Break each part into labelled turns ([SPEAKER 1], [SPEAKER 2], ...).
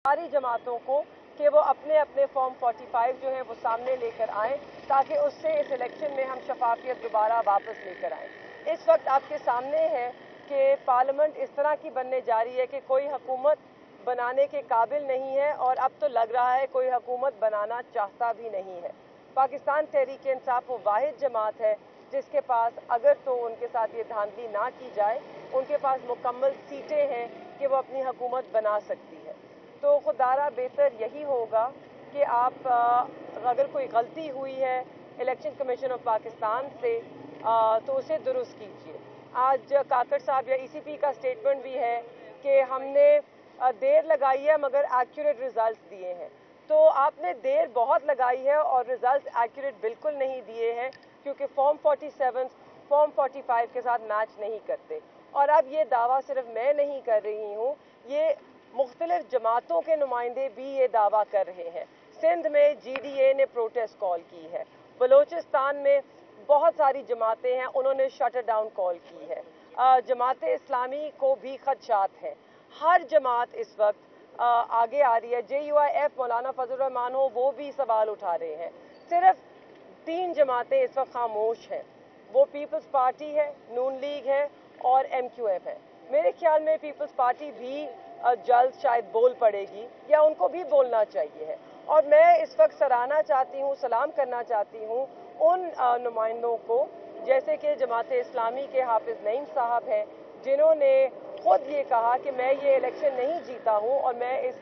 [SPEAKER 1] सारी जमातों को कि वो अपने अपने फॉर्म 45 जो है वो सामने लेकर आएँ ताकि उससे इस इलेक्शन में हम शफाफियत दोबारा वापस लेकर आएँ। इस वक्त आपके सामने है कि पार्लियामेंट इस तरह की बनने जा रही है कि कोई हुकूमत बनाने के काबिल नहीं है और अब तो लग रहा है कोई हुकूमत बनाना चाहता भी नहीं है। पाकिस्तान तहरीक इंसाफ वो वाहिद जमात है जिसके पास अगर तो उनके साथ ये धांधली ना की जाए, उनके पास मुकम्मल सीटें हैं कि वो अपनी हुकूमत बना सकती है। तो खुदारा बेहतर यही होगा कि आप अगर कोई गलती हुई है इलेक्शन कमीशन ऑफ पाकिस्तान से तो उसे दुरुस्त कीजिए। आज काकड़ साहब या ईसीपी का स्टेटमेंट भी है कि हमने देर लगाई है मगर एक्यूरेट रिजल्ट्स दिए हैं। तो आपने देर बहुत लगाई है और रिजल्ट्स एक्यूरेट बिल्कुल नहीं दिए हैं क्योंकि फॉर्म 47 फॉर्म 45 के साथ मैच नहीं करते। और अब ये दावा सिर्फ मैं नहीं कर रही हूँ, ये मुख्तलिफ जमातों के नुमाइंदे भी ये दावा कर रहे हैं। सिंध में GDA ने प्रोटेस्ट कॉल की है, बलोचिस्तान में बहुत सारी जमातें हैं उन्होंने शटर डाउन कॉल की है, जमात इस्लामी को भी खदशात हैं। हर जमात इस वक्त आगे आ रही है। JUIF मौलाना फजल रहमान हो वो भी सवाल उठा रहे हैं। सिर्फ 3 जमातें इस वक्त खामोश हैं, वो पीपल्स पार्टी है, नून लीग है और MQF है। मेरे ख्याल में पीपल्स पार्टी भी जल्द शायद बोल पड़ेगी या उनको भी बोलना चाहिए है। और मैं इस वक्त सराहना चाहती हूँ, सलाम करना चाहती हूँ उन नुमाइंदों को जैसे कि जमात इस्लामी के हाफिज नईम साहब हैं जिन्होंने खुद ये कहा कि मैं ये इलेक्शन नहीं जीता हूँ और मैं इस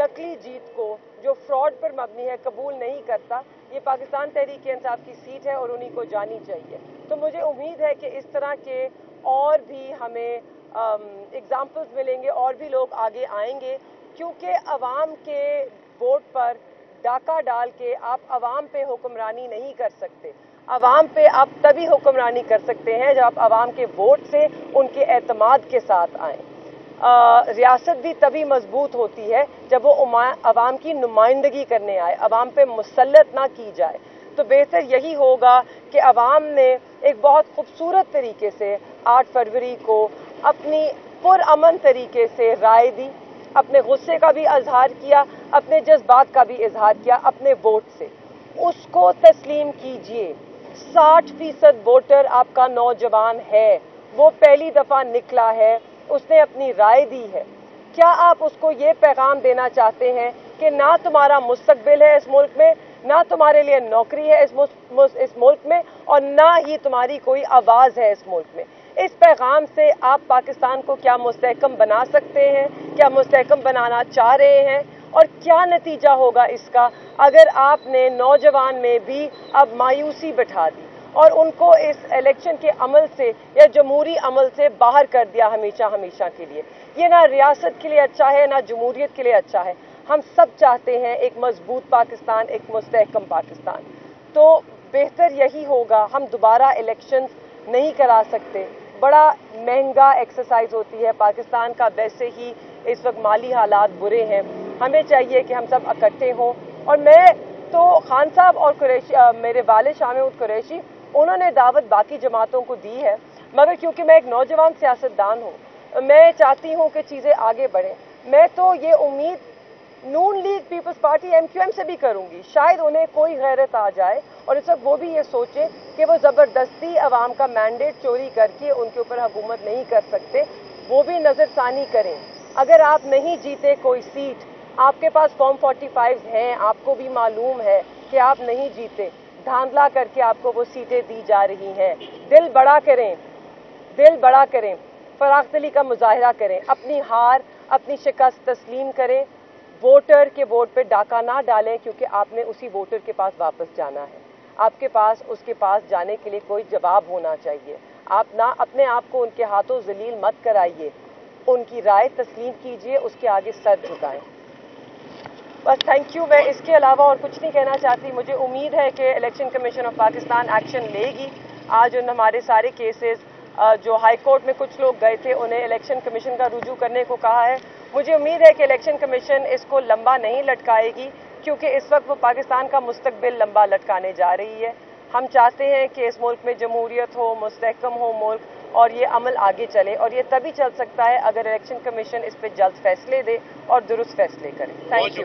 [SPEAKER 1] नकली जीत को जो फ्रॉड पर मबनी है कबूल नहीं करता। ये पाकिस्तान तहरीक इंसाफ की सीट है और उन्हीं को जानी चाहिए। तो मुझे उम्मीद है कि इस तरह के और भी हमें एग्जाम्पल्स मिलेंगे और भी लोग आगे आएंगे क्योंकि अवाम के वोट पर डाका डाल के आप अवाम पे हुक्मरानी नहीं कर सकते। अवाम पे आप तभी हुक्मरानी कर सकते हैं जब आप अवाम के वोट से उनके एतमाद के साथ आएँ। रियासत भी तभी मजबूत होती है जब वो अवाम की नुमाइंदगी करने आए, अवाम पे मुसल्लत ना की जाए। तो बेहतर यही होगा कि अवाम ने एक बहुत खूबसूरत तरीके से 8 फरवरी को अपनी पुरअमन तरीके से राय दी, अपने गुस्से का भी इजहार किया, अपने जज्बात का भी इजहार किया अपने वोट से। उसको तस्लीम कीजिए। 60% वोटर आपका नौजवान है, वो पहली दफ़ा निकला है, उसने अपनी राय दी है। क्या आप उसको ये पैगाम देना चाहते हैं कि ना तुम्हारा मुस्तकबिल है इस मुल्क में, ना तुम्हारे लिए नौकरी है इस मुल्क में और ना ही तुम्हारी कोई आवाज़ है इस मुल्क में? इस पैगाम से आप पाकिस्तान को क्या मुस्तहकम बना सकते हैं, क्या मुस्तहकम बनाना चाह रहे हैं और क्या नतीजा होगा इसका अगर आपने नौजवान में भी अब मायूसी बिठा दी और उनको इस इलेक्शन के अमल से या जमहूरी अमल से बाहर कर दिया हमेशा हमेशा के लिए? ये ना रियासत के लिए अच्छा है ना जमहूरियत के लिए अच्छा है। हम सब चाहते हैं एक मजबूत पाकिस्तान, एक मुस्तहकम पाकिस्तान। तो बेहतर यही होगा, हम दोबारा इलेक्शंस नहीं करा सकते, बड़ा महंगा एक्सरसाइज होती है। पाकिस्तान का वैसे ही इस वक्त माली हालात बुरे हैं, हमें चाहिए कि हम सब इकट्ठे हों। और मैं तो खान साहब और कुरैशी, मेरे वालिद शाह महमूद कुरैशी, उन्होंने दावत बाकी जमातों को दी है, मगर क्योंकि मैं एक नौजवान सियासतदान हूँ, मैं चाहती हूँ कि चीज़ें आगे बढ़ें। मैं तो ये उम्मीद नून लीग, पीपल्स पार्टी, MQM से भी करूँगी, शायद उन्हें कोई गैरत आ जाए और इस वक्त वो भी ये सोचें कि वो ज़बरदस्ती अवाम का मैंडेट चोरी करके उनके ऊपर हुकूमत नहीं कर सकते, वो भी नज़रसानी करें। अगर आप नहीं जीते कोई सीट, आपके पास फॉर्म 45 हैं, आपको भी मालूम है कि आप नहीं जीते, धांधला करके आपको वो सीटें दी जा रही हैं। दिल बड़ा करें, दिल बड़ा करें, फराख्तली का मुजाहरा करें, अपनी हार, अपनी शिकस्त तस्लीम करें। वोटर के वोट पे डाका ना डालें क्योंकि आपने उसी वोटर के पास वापस जाना है। आपके पास उसके पास जाने के लिए कोई जवाब होना चाहिए। आप ना अपने आप को उनके हाथों जलील मत कराइए, उनकी राय तस्लीम कीजिए, उसके आगे सर झुकाएं। बस थैंक यू। मैं इसके अलावा और कुछ नहीं कहना चाहती। मुझे उम्मीद है कि election commission of Pakistan action लेगी। आज उन हमारे सारे केसेस जो हाई कोर्ट में कुछ लोग गए थे उन्हें इलेक्शन कमीशन का रुजू करने को कहा है। मुझे उम्मीद है कि इलेक्शन कमीशन इसको लंबा नहीं लटकाएगी क्योंकि इस वक्त वो पाकिस्तान का मुस्तकबिल लंबा लटकाने जा रही है। हम चाहते हैं कि इस मुल्क में जमहूरियत हो, मुस्तहकम हो मुल्क, اور یہ عمل آگے چلے، اور یہ تبھی چل سکتا ہے اگر الیکشن کمیشن اس پہ جلد فیصلے دے اور درست فیصلے کرے. Thank you.